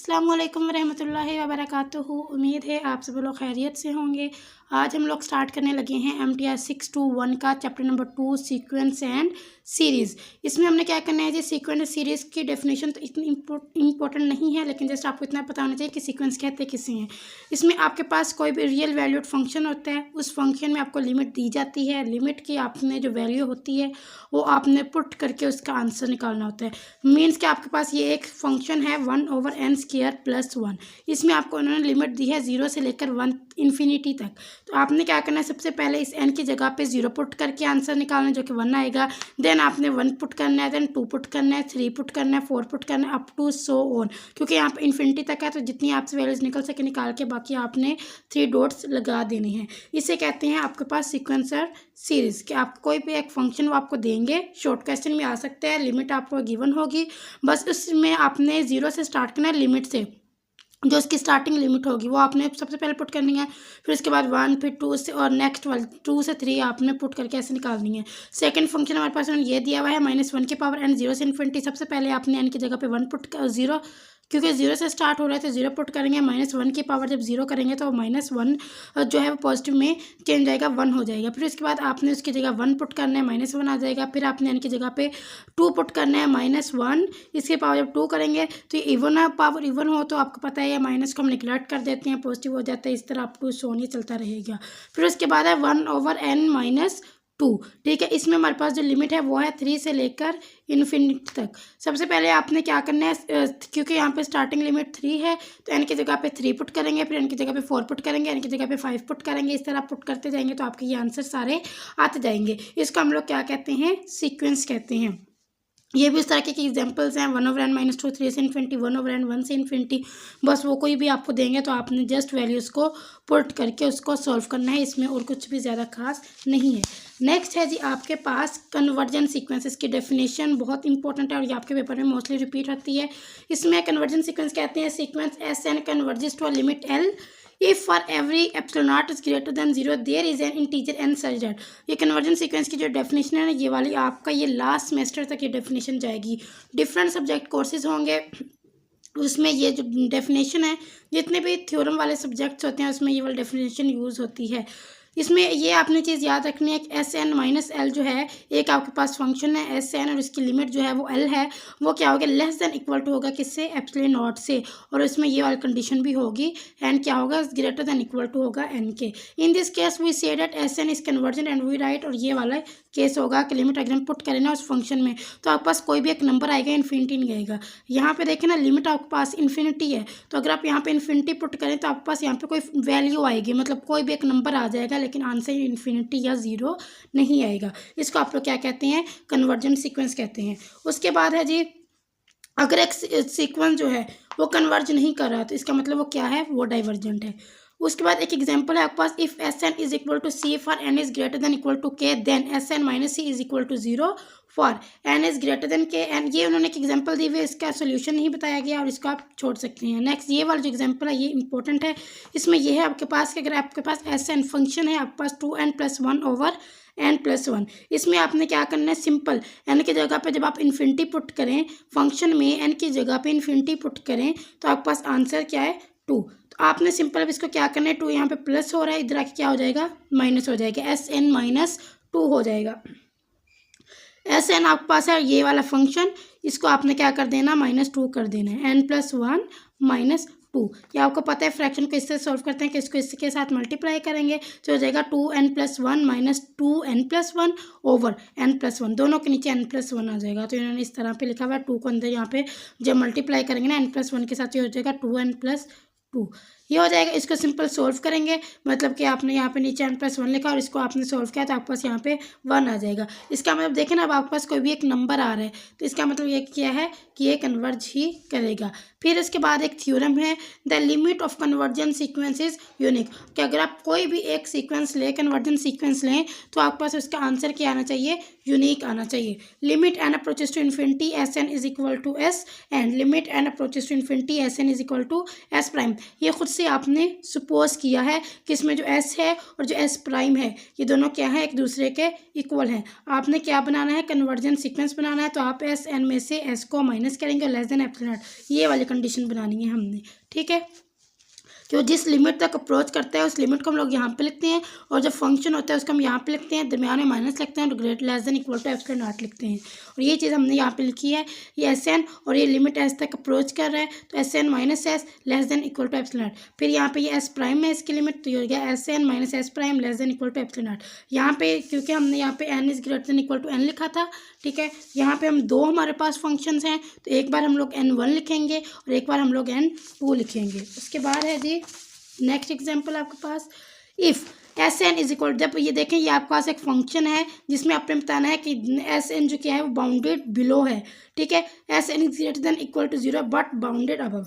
अस्सलाम वालेकुम रहमतुल्लाहि व बरकातुहू। उम्मीद है आप सब लोग खैरियत से होंगे। आज हम लोग स्टार्ट करने लगे हैं MTR 621 का chapter number 2 sequence and series. इसमें हमने क्या करना है जी, सीक्वेंस सीरीज़ की डेफिनेशन तो इतनी इंपॉर्टेंट नहीं है, लेकिन जस्ट आपको इतना पता होना चाहिए कि सीक्वेंस कहते किसे हैं। इसमें आपके पास कोई भी रियल वैल्यूड फंक्शन होता है, उस फंक्शन में आपको लिमिट दी जाती है। लिमिट की आपने जो वैल्यू होती है वो आपने पुट करके उसका आंसर निकालना होता है। मीन्स कि आपके पास ये एक फंक्शन है 1/n² + 1। इसमें आपको उन्होंने लिमिट दी है 0 से लेकर 1 इन्फिनिटी तक। तो आपने क्या करना है, सबसे पहले इस n की जगह पे 0 पुट करके आंसर निकालना है जो कि 1 आएगा। देन आपने 1 पुट करना है, देन 2 पुट करना है, 3 पुट करना है, 4 पुट करना है, अप टू सो ऑन। क्योंकि यहाँ पे इन्फिनिटी तक है तो जितनी आपसे वैल्यूज निकल सके निकाल के बाकी आपने 3 डॉट्स लगा देने हैं। इसे कहते हैं आपके पास सीक्वेंसर सीरीज़। कि आप कोई भी एक फंक्शन वो आपको देंगे, शॉर्ट क्वेश्चन में आ सकता है, लिमिट आपको गिवन होगी, बस उसमें आपने 0 से स्टार्ट करना है। लिमिट से जो उसकी स्टार्टिंग लिमिट होगी वो आपने सबसे पहले पुट करनी है, फिर उसके बाद 1, फिर 2 से और नेक्स्ट वाले 2 से 3 आपने पुट करके ऐसे निकालनी है। सेकंड फंक्शन हमारे पास ये दिया हुआ है -1 की पावर n 0 से इन्फिनिटी। सबसे पहले आपने n की जगह पे 1 पुट 0, क्योंकि 0 से स्टार्ट हो रहा है तो 0 पुट करेंगे। -1 की पावर जब 0 करेंगे तो -1 जो है वो पॉजिटिव में चेंज आएगा, 1 हो जाएगा। फिर उसके बाद आपने उसकी जगह 1 पुट करना है, -1 आ जाएगा। फिर आपने n की जगह पे 2 पुट करना है, -1 इसकी पावर जब 2 करेंगे तो ये इवन पावर इवन हो तो आपको पता है माइनस को हम निगलेक्ट कर देते हैं, पॉजिटिव हो जाता है। इस तरह अप टू सो ऑन चलता रहेगा। फिर उसके बाद है 1/n - 2। ठीक है, इसमें हमारे पास जो लिमिट है वो है 3 से लेकर इन्फिनिटी तक। सबसे पहले आपने क्या करना है, क्योंकि यहाँ पे स्टार्टिंग लिमिट 3 है तो n की जगह पे 3 पुट करेंगे, फिर n की जगह पे 4 पुट करेंगे, n की जगह पे 5 पुट करेंगे। इस तरह पुट करते जाएंगे तो आपके ये आंसर सारे आते जाएंगे। इसको हम लोग क्या कहते हैं, सीक्वेंस कहते हैं। ये भी उस तरह के एग्जांपल्स हैं 1/n - 2, 3 से इन्फिनिटी, 1/n 1 से इन्फिनिटी। बस वो कोई भी आपको देंगे तो आपने जस्ट वैल्यूज़ को पुट करके उसको सॉल्व करना है, इसमें और कुछ भी ज़्यादा खास नहीं है। नेक्स्ट है जी आपके पास कन्वर्जन सीक्वेंसेस की डेफिनेशन बहुत इंपॉर्टेंट है और ये आपके पेपर में मोस्टली रिपीट होती है। इसमें कन्वर्जन सीक्वेंस कहते हैं sequence Sn converges to a limit L if for every epsilon naught is greater than 0 there is an integer n such that। ये कन्वर्जन सीक्वेंस की जो डेफिनेशन है ना, ये वाली आपका ये लास्ट सेमेस्टर तक ये डेफिनेशन जाएगी। डिफरेंट सब्जेक्ट कोर्सेज होंगे उसमें ये जो डेफिनेशन है, जितने भी थ्योरम वाले सब्जेक्ट्स होते हैं उसमें ये वाली डेफिनेशन यूज़ होती है। इसमें ये आपने चीज़ याद रखनी है कि Sn - L जो है, एक आपके पास फंक्शन है Sn और इसकी लिमिट जो है वो L है, वो क्या होगा, लेस देन इक्वल टू होगा किससे, एप्सिलॉन नॉट से। और इसमें ये वाली कंडीशन भी होगी, एन क्या होगा, ग्रेटर देन इक्वल टू होगा n के। In this case we say that Sn is conversion and we write, और ये वाला केस होगा कि लिमिट अगर हम पुट करें ना उस फंक्शन में तो आपके पास कोई भी एक नंबर आएगा, इन्फिनिटी नहीं आएगा। यहाँ पे देखें ना, लिमिट आपके पास इन्फिनिटी है तो अगर आप यहाँ पे इन्फिनिटी पुट करें तो आपके पास यहाँ पे कोई वैल्यू आएगी, मतलब कोई भी एक नंबर आ जाएगा, लेकिन आंसर इन्फिनिटी या 0 नहीं आएगा। इसको आप लोग क्या कहते हैं, कन्वर्जन सीक्वेंस कहते हैं। उसके बाद है जी, अगर एक सीक्वेंस जो है वो कन्वर्ज नहीं कर रहा तो इसका मतलब वो क्या है, वो डाइवर्जेंट है। उसके बाद एक एग्जांपल है आपके पास, if Sn is equal to C for n is greater than equal to K then Sn - C is equal to 0 for n is greater than K। And ये उन्होंने एक एग्जांपल दी हुई है, इसका सोल्यूशन नहीं बताया गया और इसको आप छोड़ सकते हैं। नेक्स्ट ये वाला जो एग्जांपल है ये इंपॉर्टेंट है। इसमें ये है आपके पास कि अगर आपके पास Sn फंक्शन है, आपके पास 2n + 1/n+1। इसमें आपने क्या करना है, सिंपल n की जगह पे जब आप इन्फिनिटी पुट करें, फंक्शन में n की जगह पे इन्फिनिटी पुट करें तो आपके पास आंसर क्या है, 2। तो आपने सिंपल अब इसको क्या करना है, 2 यहाँ पे प्लस हो रहा है, इधर आके क्या हो जाएगा, माइनस हो जाएगा, Sn - 2 हो जाएगा। Sn आपके पास है ये वाला फंक्शन, इसको आपने क्या कर देना, -2 कर देना है, n+1 - 2। ये आपको पता है फ्रैक्शन को इससे सॉल्व करते हैं कि इसको इसके साथ मल्टीप्लाई करेंगे तो हो जाएगा 2n+1 - 2n+1 ओवर n+1, दोनों के नीचे n+1 आ जाएगा। तो इन्होंने इस तरह पे लिखा हुआ है, 2 को अंदर यहाँ पे जब मल्टीप्लाई करेंगे ना n+1 के साथ, ये हो जाएगा 2n+2, ये हो जाएगा। इसको सिंपल सोल्व करेंगे, मतलब कि आपने यहाँ पे नीचे n+1 लिखा और इसको आपने सोल्व किया तो आपके पास यहाँ पे 1 आ जाएगा। इसका मतलब देखें ना, अब आपके पास कोई भी एक नंबर आ रहा है तो इसका मतलब ये क्या है कि ये कन्वर्ज ही करेगा। फिर इसके बाद एक थ्योरम है, the limit of conversion sequence is unique, कि अगर आप कोई भी एक सीक्वेंस लें, कन्वर्जन सीक्वेंस लें, तो आपके पास उसका आंसर क्या आना चाहिए, यूनिक आना चाहिए। Limit n approaches to infinity Sn is equal to S and limit n approaches to infinity Sn is equal to S prime. ये खुद से से आपने सपोज किया है कि इसमें जो एस है और जो एस प्राइम है ये दोनों क्या है, एक दूसरे के इक्वल हैं। आपने क्या बनाना है, कन्वर्जन सीक्वेंस बनाना है। तो आप एस एन में से एस को माइनस करेंगे और लेस देन एप्सिलॉन नॉट, ये वाली कंडीशन बनानी है हमने। ठीक है, कि वो जिस लिमिट तक अप्रोच करता है उस लिमिट को हम लोग यहाँ पे लिखते हैं, और जब फंक्शन होता है उसको हम यहाँ पे लिखते हैं, दरमियान में माइनस लिखते हैं और great less than equal to epsilon naught लिखते हैं। और ये चीज़ हमने यहाँ पे लिखी है, ये एस एन और ये लिमिट एस तक अप्रोच कर रहा है तो S N minus S less than equal to epsilon naught. फिर यहाँ पे ये एस प्राइम है इसकी लिमिट, तो ये हो गया S N minus S prime less than equal to epsilon naught. यहाँ पे क्योंकि हमने यहाँ पे N is greater than equal to N लिखा था, ठीक है, यहाँ पे हम दो हमारे पास फंक्शंस हैं, तो एक बार हम लोग n1 लिखेंगे और एक बार हम लोग n2 लिखेंगे। उसके बाद है जी नेक्स्ट एग्जांपल आपके पास, if S N is equal, जब ये देखें ये आपके पास एक फंक्शन है जिसमें आपने बताना है कि एस एन जो क्या है वो बाउंडेड बिलो है। ठीक है, S N is greater than equal to 0 but bounded above,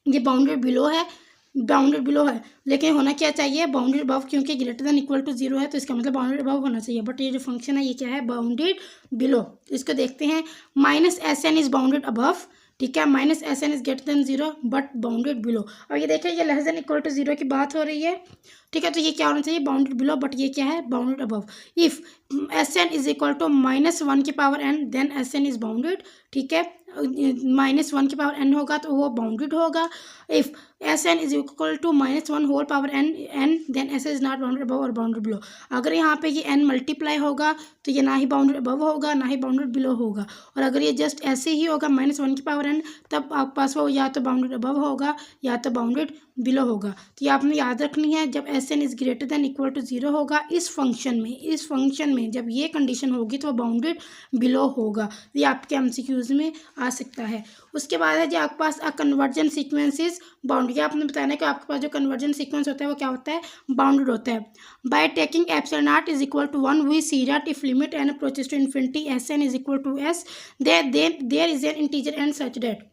ये बाउंडेड बिलो है, बाउंडेड बिलो है, लेकिन होना क्या चाहिए, बाउंडेड अबव, क्योंकि ग्रेटर देन इक्वल टू 0 है तो इसका मतलब बाउंडेड अबव होना चाहिए। बट ये जो फंक्शन है ये क्या है, बाउंडेड बिलो। इसको देखते हैं, minus S N is bounded above, ठीक है, minus S N is greater than 0 but bounded below. और ये देखें ये लेस देन इक्वल टू 0 की बात हो रही है, ठीक है, तो ये क्या होना चाहिए, बाउंडेड बिलो, बट ये क्या है, bounded above. If S N is equal to -1 की power n then S N is bounded, ठीक है, -1 की पावर n होगा तो वो बाउंडेड होगा। If S N is equal to -1 whole power n then S N is not bounded above और bounded below. अगर यहाँ पे ये n मल्टीप्लाई होगा तो ये ना ही बाउंडेड अबव होगा ना ही बाउंडेड बिलो होगा, और अगर ये जस्ट ऐसे ही होगा -1 की पावर n, तब आपके पास वो या तो बाउंडेड अबव होगा या तो बाउंडेड बिलो होगा। तो ये आपने याद रखनी है, जब S N is greater than equal to 0 होगा इस फंक्शन में जब ये कंडीशन होगी तो बाउंडेड बिलो होगा। ये आपके एमसीक्यूज में आ सकता है। उसके बाद है जो आपके पास a convergent sequence is bounded, आपने बताना है कि आपके पास जो कन्वर्जन सीक्वेंस होता है वो क्या होता है, बाउंडेड होता है। By taking epsilon naught is equal to 1 we see that if limit N approaches to infinity S N is equal to S there is an integer N such that,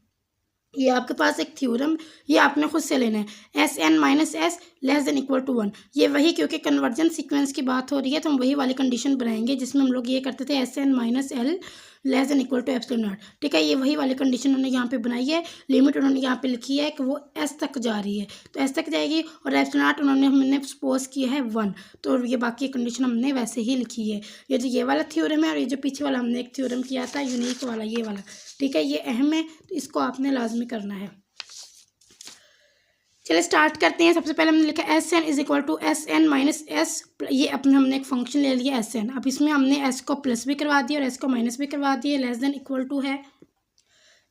ये आपके पास एक थ्योरम, ये आपने खुद से लेना है, S N minus S less than equal to 1। ये वही, क्योंकि कन्वर्जन सीक्वेंस की बात हो रही है तो हम वही वाली कंडीशन बनाएंगे जिसमें हम लोग ये करते थे S N minus L less than equal to epsilon naught. ठीक है, ये वही वाली कंडीशन उन्होंने यहाँ पे बनाई है। लिमिट उन्होंने यहाँ पे लिखी है कि वो एस तक जा रही है तो एस तक जाएगी, और एप्सिलॉन नॉट हमने सपोज किया है 1, तो ये बाकी कंडीशन हमने वैसे ही लिखी है। ये जो ये वाला थ्योरम है और ये जो पीछे वाला हमने एक थ्योरम किया था यूनिक वाला, ये वाला, ठीक है, ये अहम है तो इसको आपने लाजमी करना है। चलिए स्टार्ट करते हैं। सबसे पहले हमने लिखा S N is equal to S N minus S, ये अपने हमने एक फंक्शन ले लिया एस एन। अब इसमें हमने एस को प्लस भी करवा दिया और एस को माइनस भी करवा दिया, लेस देन इक्वल टू है,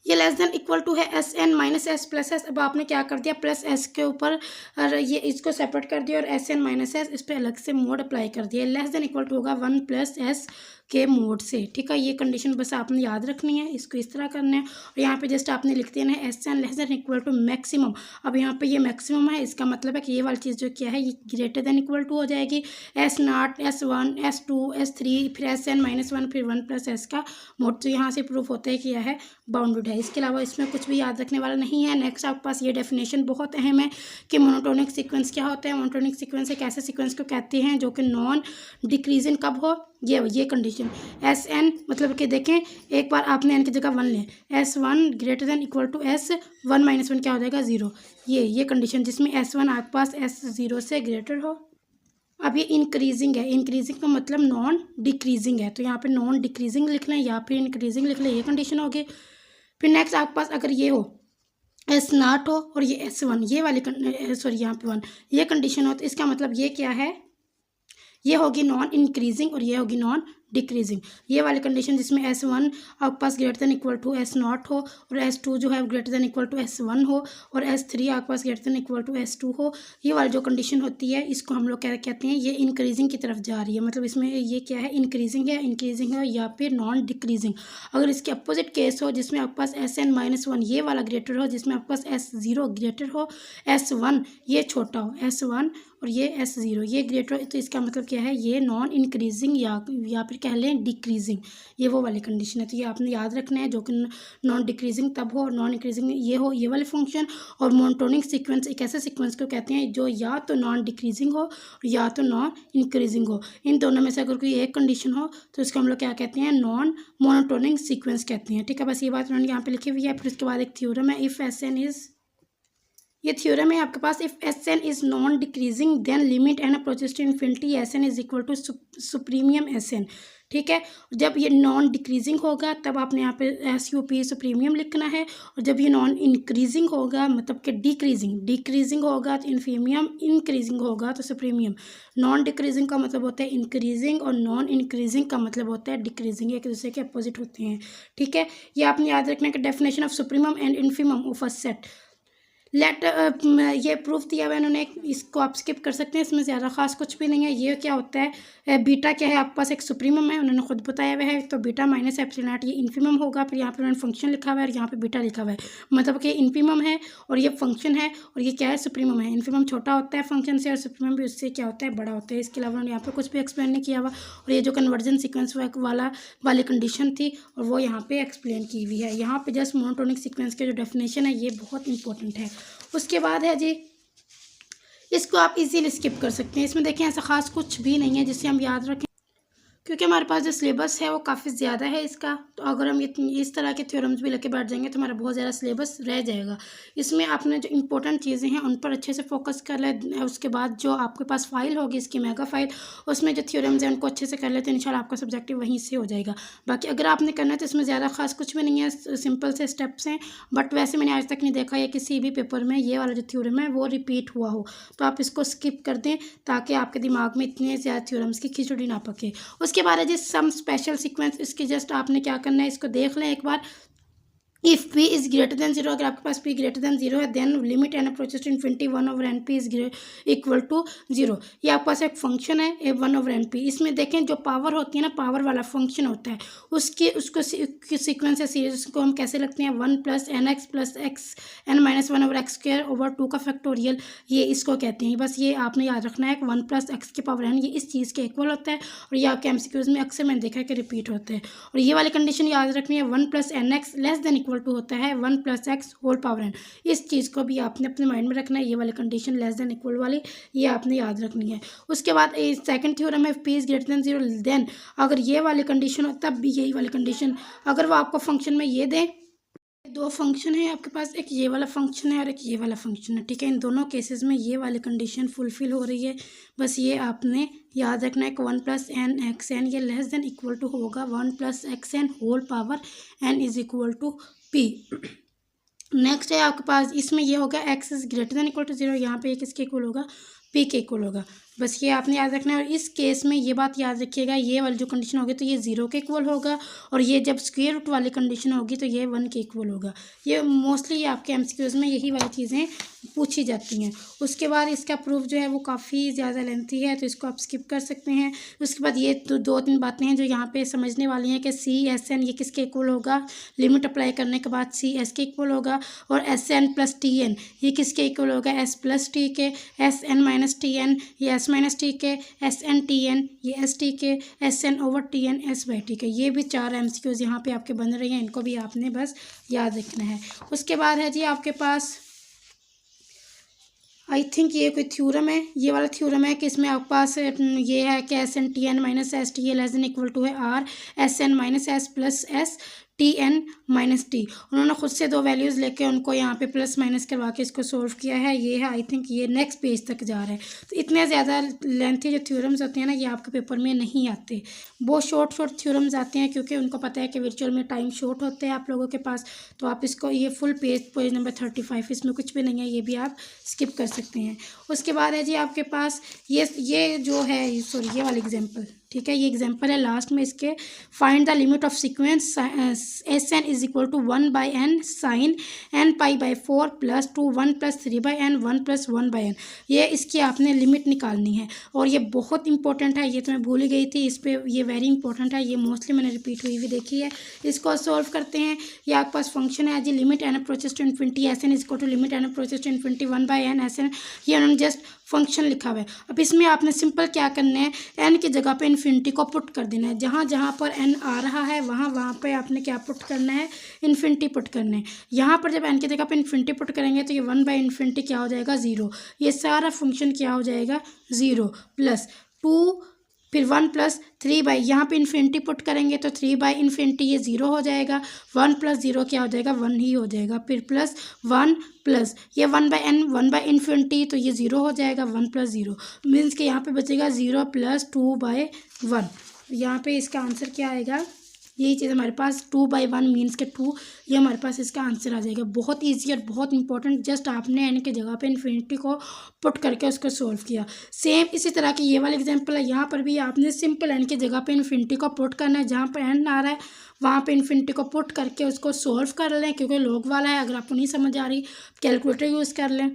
ये लेस देन इक्वल टू है S N minus S plus S. अब आपने क्या कर दिया, प्लस एस के ऊपर ये इसको सेपरेट कर दिया और एस एन माइनस एस इस पर अलग से मोड अप्लाई कर दिया, लेस देन इक्वल टू होगा 1 प्लस एस के मोड से। ठीक है, ये कंडीशन बस आपने याद रखनी है, इसको इस तरह करना है। और यहाँ पे जस्ट आपने लिख देना है S N less than equal to maximum. अब यहाँ पे ये मैक्सिमम है, इसका मतलब है कि ये वाली चीज़ जो क्या है ये ग्रेटर देन इक्वल टू हो जाएगी, S not S1 S2 S3 फिर एस एन माइनस 1 फिर 1 प्लस एस का मोड। तो यहाँ से प्रूफ होता है कि यह है बाउंडेड है। इसके अलावा इसमें कुछ भी याद रखने वाला नहीं है। नेक्स्ट आपके पास ये डेफिनेशन बहुत अहम है कि मोनोटोनिक सीक्वेंस क्या होता है। मोनोटोनिक सीक्वेंस एक ऐसे सीक्वेंस को कहते हैं जो कि नॉन डिक्रीजिंग कब हो, ये कंडीशन एस एन, मतलब कि देखें एक बार आपने एन की जगह 1 लें, S1 greater than equal to S1 minus 1 क्या हो जाएगा 0, ये कंडीशन जिसमें S1 आपके पास S0 से ग्रेटर हो। अब ये इंक्रीजिंग है, इंक्रीजिंग का मतलब नॉन डिक्रीजिंग है, तो यहाँ पे नॉन डिक्रीजिंग लिख लें या फिर इंक्रीजिंग लिख लें, ये कंडीशन होगी। फिर नेक्स्ट आपके पास अगर ये हो एस नॉट हो और ये S1 ये वाली सॉरी यहाँ पे 1 ये कंडीशन हो, तो इसका मतलब ये क्या है, ये होगी नॉन इंक्रीजिंग और ये होगी नॉन डिक्रीजिंग। ये वाली कंडीशन जिसमें S1 आपके पास greater than equal to S naught हो और S2 जो है greater than equal to S1 हो और S3 आपके पास greater than equal to S2 हो, ये वाली जो कंडीशन होती है इसको हम लोग क्या कहते हैं, ये इंक्रीजिंग की तरफ जा रही है। मतलब इसमें ये क्या है, इंक्रीजिंग है या फिर नॉन डिक्रीजिंग। अगर इसके अपोजिट केस हो जिसमें आपके पास SN माइनस 1 ये वाला ग्रेटर हो, जिसमें आपके पास S0 ग्रेटर हो, S1 ये छोटा हो, S1 और ये S0 ये ग्रेटर हो, तो इसका मतलब क्या है, ये नॉन इंक्रीजिंग या फिर कह लें डिक्रीजिंग, ये वो वाली कंडीशन है। तो ये आपने याद रखना है, जो कि नॉन डिक्रीजिंग तब हो और नॉन इंक्रीजिंग ये हो, ये वाले फंक्शन। और मोनोटोनिक सीक्वेंस एक ऐसे सीक्वेंस को कहते हैं जो या तो नॉन डिक्रीजिंग हो या तो नॉन इंक्रीजिंग हो। इन दोनों में से अगर कोई एक कंडीशन हो तो इसको हम लोग क्या कहते हैं, नॉन मोनोटोनिक सीक्वेंस कहते हैं। ठीक है, बस ये बात उन्होंने यहाँ पे लिखी हुई है। फिर उसके बाद एक थ्योरम है, इफ़ एस एन इज ये थ्योरम है आपके पास, if S N is non decreasing then limit N approaches to infinity S N is equal to supremum S N. ठीक है, जब ये नॉन डिक्रीजिंग होगा तब आपने यहाँ पे एस यू पी सुप्रीमियम लिखना है, और जब ये नॉन इंक्रीजिंग होगा मतलब कि डिक्रीजिंग होगा तो इन्फीमियम, इंक्रीजिंग होगा तो सुप्रीमियम। नॉन डिक्रीजिंग का मतलब होता है इंक्रीजिंग और नॉन इंक्रीजिंग का मतलब होता है डिक्रीजिंग, एक दूसरे के अपोजिट होते हैं। ठीक है, ये आपने याद रखना कि definition of supremum and infimum of a set. ये प्रूफ दिया हुआ है इन्होंने, इसको आप स्किप कर सकते हैं, इसमें ज़्यादा खास कुछ भी नहीं है। ये क्या होता है, बीटा क्या है आपके पास एक सुप्रीमम है, उन्होंने खुद बताया हुआ है, तो बीटा माइनस एप्सिलॉन नॉट ये इन्फीमम होगा। फिर यहाँ पे उन्होंने फंक्शन लिखा हुआ है और यहाँ पे बीटा लिखा हुआ है, मतलब कि इन्फीमम है और ये फंक्शन है, और ये क्या है सुप्रीमम है। इन्फीमम छोटा होता है फंक्शन से और सुप्रीमम भी उससे क्या होता है बड़ा होता है। इसके अलावा उन्होंने यहाँ पे कुछ भी एक्सप्लेन नहीं किया हुआ, और ये जो कन्वर्जन सीक्वेंस वाली कंडीशन थी और वो यहाँ पे एक्सप्लेन की हुई है। यहाँ पे जस्ट मोनोटोनिक सीक्वेंस के जो डेफिनेशन है ये बहुत इंपॉर्टेंट है। उसके बाद है जी, इसको आप इजीली स्किप कर सकते हैं, इसमें देखें ऐसा खास कुछ भी नहीं है जिससे हम याद रखें, क्योंकि हमारे पास जो सिलेबस है वो काफ़ी ज़्यादा है इसका। तो अगर हम इस तरह के थ्योरम्स भी लेके बैठ जाएंगे तो हमारा बहुत ज़्यादा सिलेबस रह जाएगा। इसमें आपने जो इंपॉर्टेंट चीज़ें हैं उन पर अच्छे से फोकस कर ले। उसके बाद जो आपके पास फाइल होगी इसकी मेगा फाइल, उसमें जो थ्योरम्स हैं उनको अच्छे से कर लेते हैं, इंशाल्लाह आपका सब्जेक्टिव वहीं से हो जाएगा। बाकी अगर आपने करना है तो इसमें ज़्यादा खास कुछ भी नहीं है, सिंपल से स्टेप्स हैं। बट वैसे मैंने आज तक नहीं देखा है किसी भी पेपर में ये वाला जो थ्योरम है वो रिपीट हुआ हो, तो आप इसको स्किप कर दें ताकि आपके दिमाग में इतने ज़्यादा थ्योरम्स की खिचड़ी ना पके। उसके बाद है जी सम स्पेशल सीक्वेंस, इसकी जस्ट आपने क्या करना है, इसको देख लें एक बार। If p is greater than zero, अगर आपके पास p ग्रेटर देन जीरो है then limit N approaches to infinity 1/n p is equal to zero. ये आपके पास एक फंक्शन है ए 1/n p। इसमें देखें जो पावर होती है ना, पावर वाला फंक्शन होता है, उसको सीक्वेंस या सीरीज को हम कैसे लिखते हैं, 1 + nx + x n - 1/x² का फैक्टोरियल, ये इसको कहते हैं। बस ये आपने याद रखना है कि 1 + x की पावर n ये इस चीज़ के इक्वल होता है, और ये आपके MCQs में अक्सर मैंने देखा है कि रिपीट होता है। और ये वाली कंडीशन याद रखनी है, 1 + nx less than equal to होता है 1 + x होल पावर n। इस चीज़ को भी आपने अपने माइंड में रखना है, ये वाली कंडीशन लेस देन इक्वल वाली ये आपने याद रखनी है। उसके बाद सेकंड थ्योरम है, p is greater than zero then, अगर ये वाली कंडीशन हो तब भी यही वाली कंडीशन, अगर वो आपको फंक्शन में ये दें, दो फंक्शन है आपके पास, एक ये वाला फंक्शन है और एक ये वाला फंक्शन है। ठीक है, इन दोनों केसेस में ये वाली कंडीशन फुलफिल हो रही है। बस ये आपने याद रखना है कि 1 + nxn ये लेस देन इक्वल टू होगा 1 + xn whole power n is equal to p। Next है आपके पास, इसमें ये होगा x is greater than equal to zero, यहाँ पे किसके इक्वल होगा, p के इक्वल होगा। बस ये आपने याद रखना है, और इस केस में ये बात याद रखिएगा, ये वाली जो कंडीशन होगी तो ये 0 के इक्वल होगा, और ये जब स्क्वायर रूट वाली कंडीशन होगी तो ये 1 के इक्वल होगा। ये मोस्टली आपके MCQs में यही वाली चीज़ें पूछी जाती हैं। उसके बाद इसका प्रूफ जो है वो काफ़ी ज़्यादा लेंथी है, तो इसको आप स्किप कर सकते हैं। उसके बाद ये दो तीन बातें हैं जो यहाँ पे समझने वाली हैं कि CSN ये किसके इक्वल होगा, लिमिट अप्लाई करने के बाद CS के इक्वल होगा, और SN + TN ये किसके इक्वल होगा, S + T के, SN - TN ये S - T के, SN TN ये ST के, SN/TN S/T के। ये भी 4 MCQs यहाँ पे आपके बन रही हैं, इनको भी आपने बस याद रखना है। उसके बाद है जी आपके पास, आई थिंक ये कोई थ्योरम है, ये वाला थ्योरम है कि इसमें आपके पास ये है कि SN TN - ST ये लेस देन इक्वल टू है R SN - S + S TN - T। उन्होंने खुद से दो वैल्यूज़ लेके उनको यहाँ पे प्लस माइनस करवा के इसको सोल्व किया है। ये है आई थिंक ये नेक्स्ट पेज तक जा रहा है। तो इतने ज़्यादा लेंथी जो थ्योरम्स होते हैं ना, ये आपके पेपर में नहीं आते, बहुत शॉर्ट थ्योरम्स आते हैं, क्योंकि उनको पता है कि वर्चुअल में टाइम शॉर्ट होते हैं आप लोगों के पास। तो आप इसको ये फुल पेज नंबर 35 इसमें कुछ भी नहीं है, ये भी आप स्किप कर सकते हैं। उसके बाद है जी आपके पास ये जो है, सॉरी ये वाला एग्जाम्पल, ठीक है, ये एग्जाम्पल है लास्ट में इसके, find the limit of sequence SN is equal to 1/n sine n π/4 + 2 1 + 3/n 1 + 1/n। ये इसकी आपने लिमिट निकालनी है, और ये बहुत इंपॉर्टेंट है, ये तो मैं भूल ही गई थी, इस पर ये वेरी इंपॉर्टेंट है, ये मोस्टली मैंने रिपीट हुई हुई देखी है। इसको सॉल्व करते हैं। ये आपके पास फंक्शन है जी, limit n approaches to infinity SN is equal to limit n approaches to infinity 1/n SN। ये उन्होंने जस्ट फंक्शन लिखा हुआ है। अब इसमें आपने सिंपल क्या करना है, n की जगह पे इन्फिनिटी को पुट कर देना है। जहाँ जहाँ पर n आ रहा है वहाँ पे आपने क्या पुट करना है, इन्फिनिटी पुट करना है। यहाँ पर जब n की जगह पे इन्फिनिटी पुट करेंगे तो ये 1/∞ क्या हो जाएगा, 0। ये सारा फंक्शन क्या हो जाएगा, 0 + 2 फिर 1+3 यहाँ पे इन्फिनिटी पुट करेंगे तो 3/∞ ये 0 हो जाएगा। 1+0 क्या हो जाएगा, 1 ही हो जाएगा। फिर +1 प्लस ये 1/n 1/∞ तो ये 0 हो जाएगा। 1+0 मीन्स कि यहाँ पे बचेगा 0 + 2/1। यहाँ पे इसका आंसर क्या आएगा, यही चीज़ हमारे पास 2/1 मीन्स के 2, ये हमारे पास इसका आंसर आ जाएगा। बहुत इजी और बहुत इंपॉर्टेंट, जस्ट आपने एन की जगह पे इन्फिनिटी को पुट करके उसको सॉल्व किया। सेम इसी तरह की ये वाला एग्जांपल है, यहाँ पर भी आपने सिंपल एन की जगह पे इन्फिनिटी को पुट करना है, जहाँ पर एन आ रहा है वहाँ पे इन्फिनिटी को पुट करके उसको सॉल्व कर लें, क्योंकि लॉग वाला है। अगर आपको नहीं समझ आ रही कैलकुलेटर यूज़ कर लें।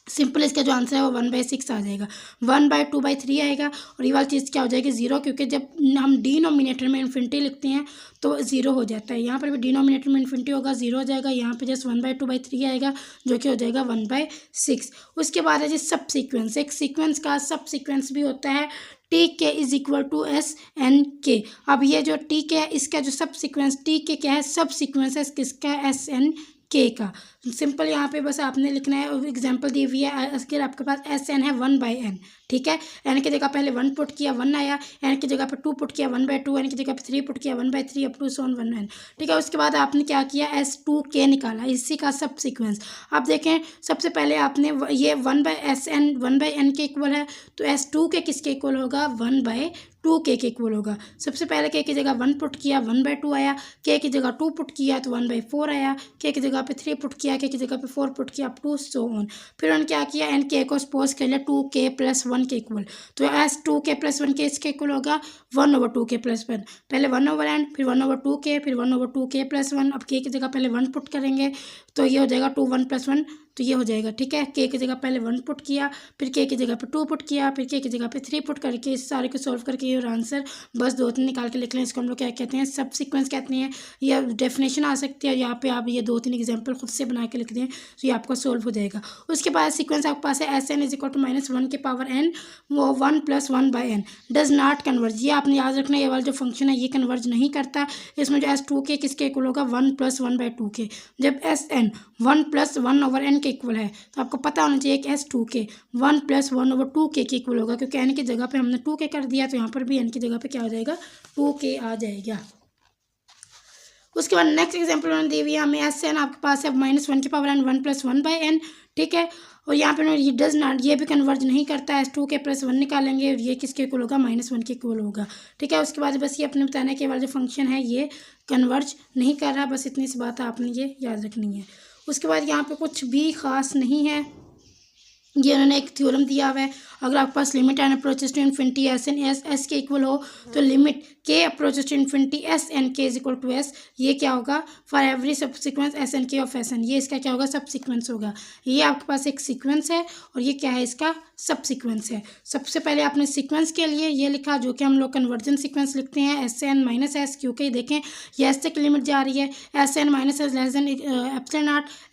सिंपल इसका जो आंसर है वो 1/6 आ जाएगा। 1/2/3 आएगा और ये वाली चीज़ क्या हो जाएगी, 0, क्योंकि जब हम डिनोमिनेटर में इन्फिनिटी लिखते हैं तो 0 हो जाता है। यहाँ पर भी डिनोमिनेटर में इन्फिनिटी होगा, 0 हो जाएगा। यहाँ पे जस्ट 1/2/3 आएगा जो कि हो जाएगा 1/6। उसके बाद है जी सब सीक्वेंस। एक सीक्वेंस का सब सीक्वेंस भी होता है TK = SNK। अब ये जो TK है इसका जो सब सीक्वेंस TK क्या है, सब सीक्वेंस है किसका, SNK का। सिंपल यहाँ पे बस आपने लिखना है, एग्जांपल दी हुई है। अगर आपके पास SN है 1/n, ठीक है, n की जगह पहले 1 पुट किया 1 आया, n की जगह पर 2 पुट किया 1/2, n की जगह पर 3 पुट किया 1/3 अप टू 1n, ठीक है। उसके बाद आपने क्या किया, S2K निकाला, इसी का सब सीक्वेंस। अब देखें सबसे पहले आपने ये 1/n के इक्वल है, तो S2K किसके इक्वल होगा, 1/2K के इक्वल होगा। सबसे पहले K की जगह 1 पुट किया 1/2 आया, K की जगह 2 पुट किया तो 1/4 आया, K की जगह पे 3 पुट किया, K की जगह पे 4 पुट किया अप टू सो ऑन। फिर उन्होंने क्या किया, एन K को सपोज कर लिया 2K + 1 के इक्वल, तो S2K + 1 के इसके इक्वल होगा 1/2K + 1। पहले 1/n, फिर 1/2K, फिर 1/2K + 1। अब K की जगह पहले 1 पुट करेंगे तो ये हो जाएगा 2 1 + 1, तो ये हो जाएगा, ठीक है। K की जगह पहले 1 पुट किया, फिर K की जगह पे 2 पुट किया, फिर K की जगह पे 3 पुट करके इस सारे को सॉल्व करके ये आंसर बस 2-3 निकाल के लिख लें। इसको हम लोग क्या कहते हैं, सब सीक्वेंस कहते हैं। या डेफिनेशन आ सकती है, यहाँ पे आप ये 2-3 एग्जाम्पल खुद से बना के लिख दें तो ये आपका सॉल्व हो जाएगा। उसके बाद सीक्वेंस आपके पास है SN = -1 की पावर n, वो 1 + 1/n डज नॉट कन्वर्ज। ये आपने याद रखना, ये वाला जो फंक्शन है ये कन्वर्ज नहीं करता। इसमें जो S2K किसके इक्वल होगा, 1 + 1/2K। जब SN 1 + 1/n के इक्वल है तो आपको पता होना चाहिए कि S2K 1 + 1/2K के इक्वल होगा, क्योंकि n की जगह पे हमने 2K कर दिया तो यहाँ पर भी n की जगह पे क्या आ जाएगा, 2K आ जाएगा। उसके बाद नेक्स्ट एग्जांपल उन्होंने दी हुई है हमें, SN आपके पास है -1 की पावर n 1 + 1/n, ठीक है। और यहाँ पे ये डज नॉट, ये भी कन्वर्ज नहीं करता है। S2K + 1 निकालेंगे और ये किसके इक्वल होगा, -1 के इक्वल होगा, ठीक है। उसके बाद बस ये अपने बताना है कि वाला जो फंक्शन है ये कन्वर्ज नहीं कर रहा, बस इतनी सी बात आपने ये याद रखनी है। उसके बाद यहाँ पे कुछ भी ख़ास नहीं है, ये उन्होंने एक थ्योरम दिया हुआ है। अगर आपके पास limit n approaches to infinity SN S के इक्वल हो तो limit K approaches to infinity SNK = S, ये क्या होगा, for every subsequence SNK of SN, ये इसका क्या होगा, सब सीक्वेंस होगा। ये आपके पास एक सीक्वेंस है और ये क्या है, इसका सब सीक्वेंस है। सबसे पहले आपने सीक्वेंस के लिए ये लिखा जो कि हम लोग कन्वर्जन सीक्वेंस लिखते हैं, SN - S, क्योंकि देखें ये S तक लिमिट जा रही है। SN - S <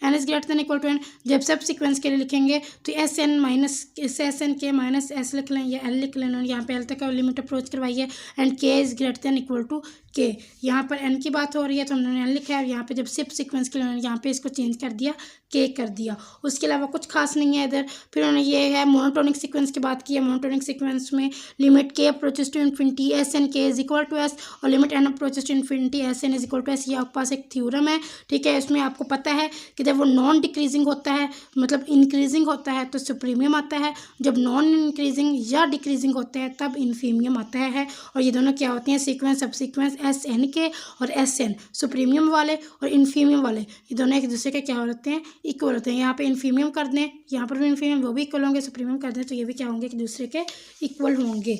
n is greater than = n। जब सब सीक्वेंस के लिए लिखेंगे तो SNK - S लिख लें या L लिख लें। यहाँ पे L तक लिमिट अप्रोच करवाई है and K is greater than = K। यहाँ पर n की बात हो रही है तो हमने n लिखा है, यहाँ पे जब सिर्फ सीक्वेंस के लिए यहाँ पे इसको चेंज कर दिया, K कर दिया। उसके अलावा कुछ खास नहीं है इधर। फिर उन्होंने ये है मोनोटोनिक सीक्वेंस की बात की है। मोनोटोनिक सीक्वेंस में limit K approaches to infinity SNK = S और limit n approaches to infinity SN = S। ये आपके पास एक थ्योरम है, ठीक है। इसमें आपको पता है कि जब वो नॉन डिक्रीजिंग होता है, मतलब इंक्रीजिंग होता है तो सुप्रीमियम आता है, जब नॉन इंक्रीजिंग या डिक्रीजिंग होता है तब इन्फीमियम आता है। और ये दोनों क्या होते हैं, सीक्वेंस सब सीक्वेंस SNK और SN, सुप्रीमियम वाले और इन्फीमियम वाले, ये दोनों एक दूसरे के क्या होते हैं, इक्वल होते हैं। यहाँ पे इन्फीमियम कर दें, यहाँ पर भी इन्फीमियम, वो भी इक्वल होंगे। सुप्रीमियम कर दें तो ये भी क्या होंगे, एक दूसरे के इक्वल होंगे।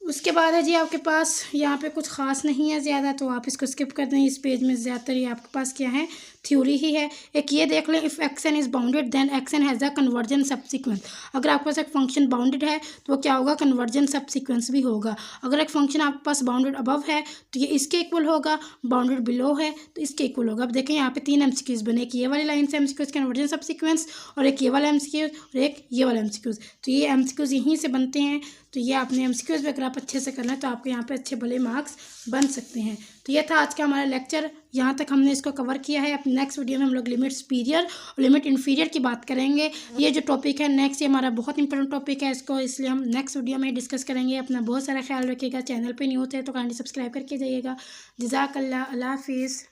उसके बाद है जी आपके पास यहाँ पे कुछ ख़ास नहीं है ज़्यादा, तो आप इसको स्किप कर दें। इस पेज में ज़्यादातर ये आपके पास क्या है, थ्योरी ही है। एक ये देख लें, if x n is bounded then x n has a convergent subsequence. अगर आपके पास एक फंक्शन बाउंडेड है तो वो क्या होगा, कन्वर्जन सब सीक्वेंस भी होगा। अगर एक फंक्शन आपके पास बाउंडेड अबव है तो ये इसके इक्वल होगा, बाउंडेड बिलो है तो इसके इक्वल होगा। अब देखें यहाँ पे 3 MCQs बने, एक ये वाली लाइन से MCQs कन्वर्जन सब सीक्वेंस और एक ये वाला MCQ और एक ये वाला MCQs। तो ये MCQs यहीं से बनते हैं। तो ये आपने MCQs भी अगर आप अच्छे से करना है तो आपके यहाँ पे अच्छे भले मार्क्स बन सकते हैं। तो तो ये था आज का हमारा लेक्चर, यहाँ तक हमने इसको कवर किया है। अब नेक्स्ट वीडियो में हम लोग लिमिट सुपीरियर और लिमिट इन्फीरियर की बात करेंगे। ये जो टॉपिक है नेक्स्ट, ये हमारा बहुत इंपॉर्टेंट टॉपिक है, इसको इसलिए हम नेक्स्ट वीडियो में डिस्कस करेंगे। अपना बहुत सारा ख्याल रखिएगा। चैनल पे नहीं होते तो काइंडली सब्सक्राइब करके जाइएगा। जज़ाकल्लाह, अल्लाह हाफिज़।